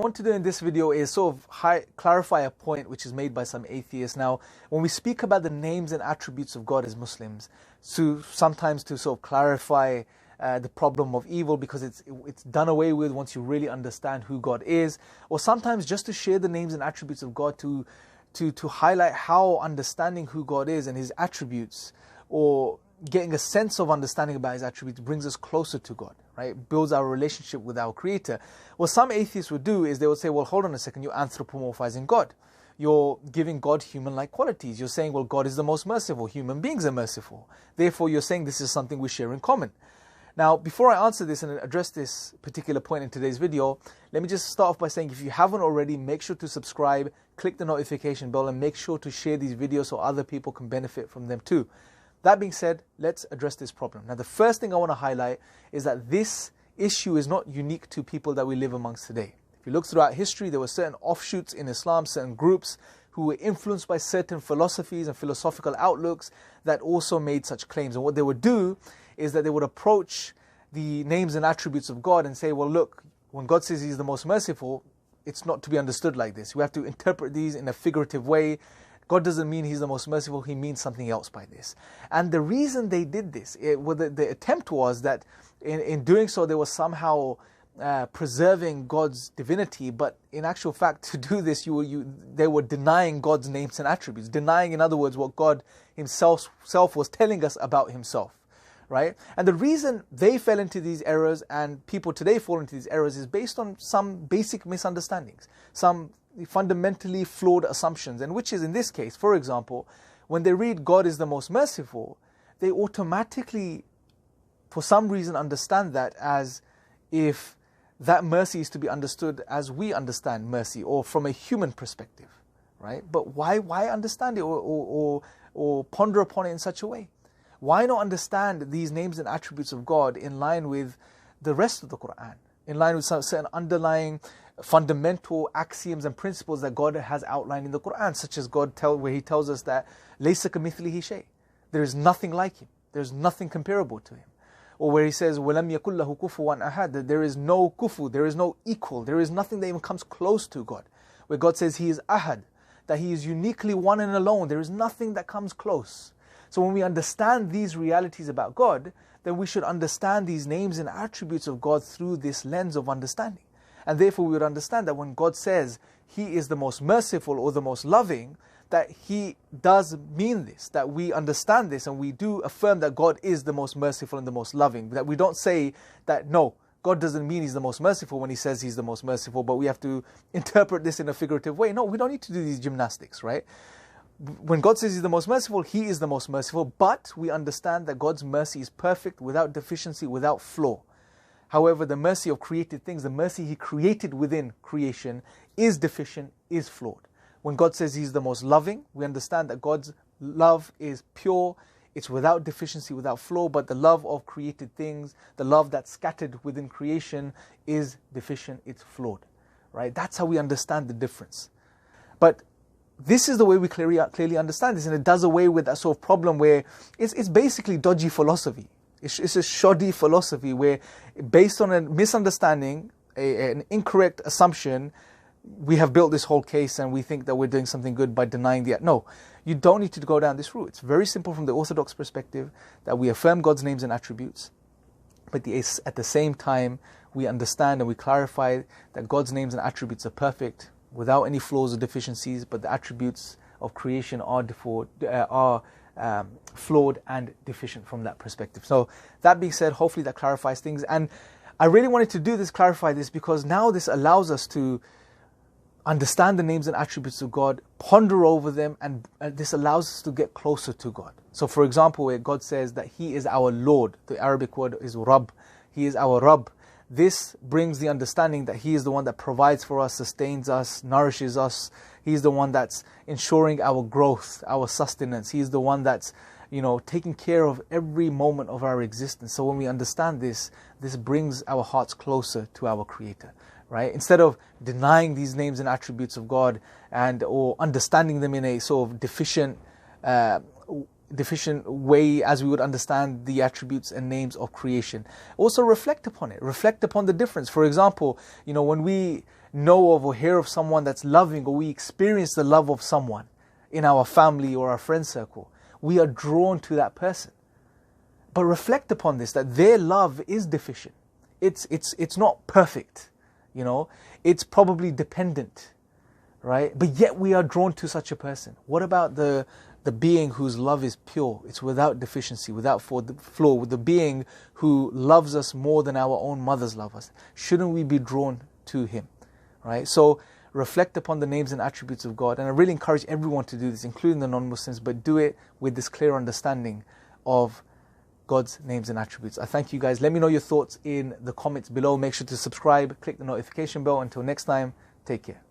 want to do in this video is sort of clarify a point which is made by some atheists. Now, when we speak about the names and attributes of God as Muslims, sometimes to sort of clarify the problem of evil, because it's done away with once you really understand who God is, or sometimes just to share the names and attributes of God to highlight how understanding who God is and His attributes, or getting a sense of understanding about His attributes, brings us closer to God, right? Builds our relationship with our Creator. What some atheists would do is they would say, well, hold on a second, you're anthropomorphizing God. You're giving God human-like qualities. You're saying, well, God is the most merciful. Human beings are merciful. Therefore, you're saying this is something we share in common. Now, before I answer this and address this particular point in today's video, let me just start off by saying, if you haven't already, make sure to subscribe, click the notification bell, and make sure to share these videos so other people can benefit from them too. That being said, let's address this problem. Now, the first thing I want to highlight is that this issue is not unique to people that we live amongst today. If you look throughout history, there were certain offshoots in Islam, certain groups who were influenced by certain philosophies and philosophical outlooks that also made such claims. And what they would do is that they would approach the names and attributes of God and say, well, look, when God says He's the most merciful, it's not to be understood like this. We have to interpret these in a figurative way. God doesn't mean He's the most merciful, He means something else by this. And the reason they did this, the attempt was that in doing so, they were somehow preserving God's divinity, but in actual fact, to do this, they were denying God's names and attributes, denying, in other words, what God Himself was telling us about Himself. Right? And the reason they fell into these errors and people today fall into these errors is based on some basic misunderstandings, some fundamentally flawed assumptions, and which is in this case, for example, when they read God is the most merciful, they automatically, for some reason, understand that as if that mercy is to be understood as we understand mercy, or from a human perspective, right? But why understand it or ponder upon it in such a way? Why not understand these names and attributes of God in line with the rest of the Quran, in line with some certain underlying fundamental axioms and principles that God has outlined in the Quran, such as where He tells us that لَيْسَ كَمِثْلِهِ شَيْءٍ, there is nothing like Him, there is nothing comparable to Him. Or where He says وَلَمْ يَكُنْ لَهُ كُفُوًا أَحَدٍ, that there is no kufu, there is no equal, there is nothing that even comes close to God. Where God says He is ahad, that He is uniquely one and alone, there is nothing that comes close. So when we understand these realities about God, then we should understand these names and attributes of God through this lens of understanding. And therefore we would understand that when God says He is the most merciful or the most loving, that He does mean this, that we understand this, and we do affirm that God is the most merciful and the most loving. That we don't say that, no, God doesn't mean He's the most merciful when He says He's the most merciful, but we have to interpret this in a figurative way. No, we don't need to do these gymnastics, right? When God says He's the most merciful, He is the most merciful, but we understand that God's mercy is perfect, without deficiency, without flaw. However, the mercy of created things, the mercy He created within creation, is deficient, is flawed. When God says He's the most loving, we understand that God's love is pure, it's without deficiency, without flaw, but the love of created things, the love that's scattered within creation, is deficient, it's flawed. Right? That's how we understand the difference. But this is the way we clearly understand this, and it does away with that sort of problem where it's basically dodgy philosophy. It's a shoddy philosophy where, based on a misunderstanding, an incorrect assumption, we have built this whole case and we think that we're doing something good by denying the... No, you don't need to go down this route. It's very simple from the orthodox perspective that we affirm God's names and attributes, but at the same time we understand and we clarify that God's names and attributes are perfect, without any flaws or deficiencies, but the attributes of creation are flawed and deficient from that perspective. So that being said, hopefully that clarifies things. And I really wanted to clarify this, because now this allows us to understand the names and attributes of God, ponder over them, and this allows us to get closer to God. So for example, where God says that He is our Lord, the Arabic word is Rabb, He is our Rabb. This brings the understanding that He is the one that provides for us, sustains us, nourishes us. He is the one that's ensuring our growth, our sustenance. He is the one that's, taking care of every moment of our existence. So when we understand this, this brings our hearts closer to our Creator, right? Instead of denying these names and attributes of God or understanding them in a sort of deficient way as we would understand the attributes and names of creation. Also reflect upon it. Reflect upon the difference. For example, when we know of or hear of someone that's loving, or we experience the love of someone in our family or our friend circle, we are drawn to that person. But reflect upon this, that their love is deficient. It's not perfect, you know. It's probably dependent, right? But yet we are drawn to such a person. What about the being whose love is pure? It's without deficiency, without flaw, with the being who loves us more than our own mothers love us. Shouldn't we be drawn to him, right? So reflect upon the names and attributes of God. And I really encourage everyone to do this, including the non-Muslims, but do it with this clear understanding of God's names and attributes. I thank you guys. Let me know your thoughts in the comments below. Make sure to subscribe, click the notification bell. Until next time, take care.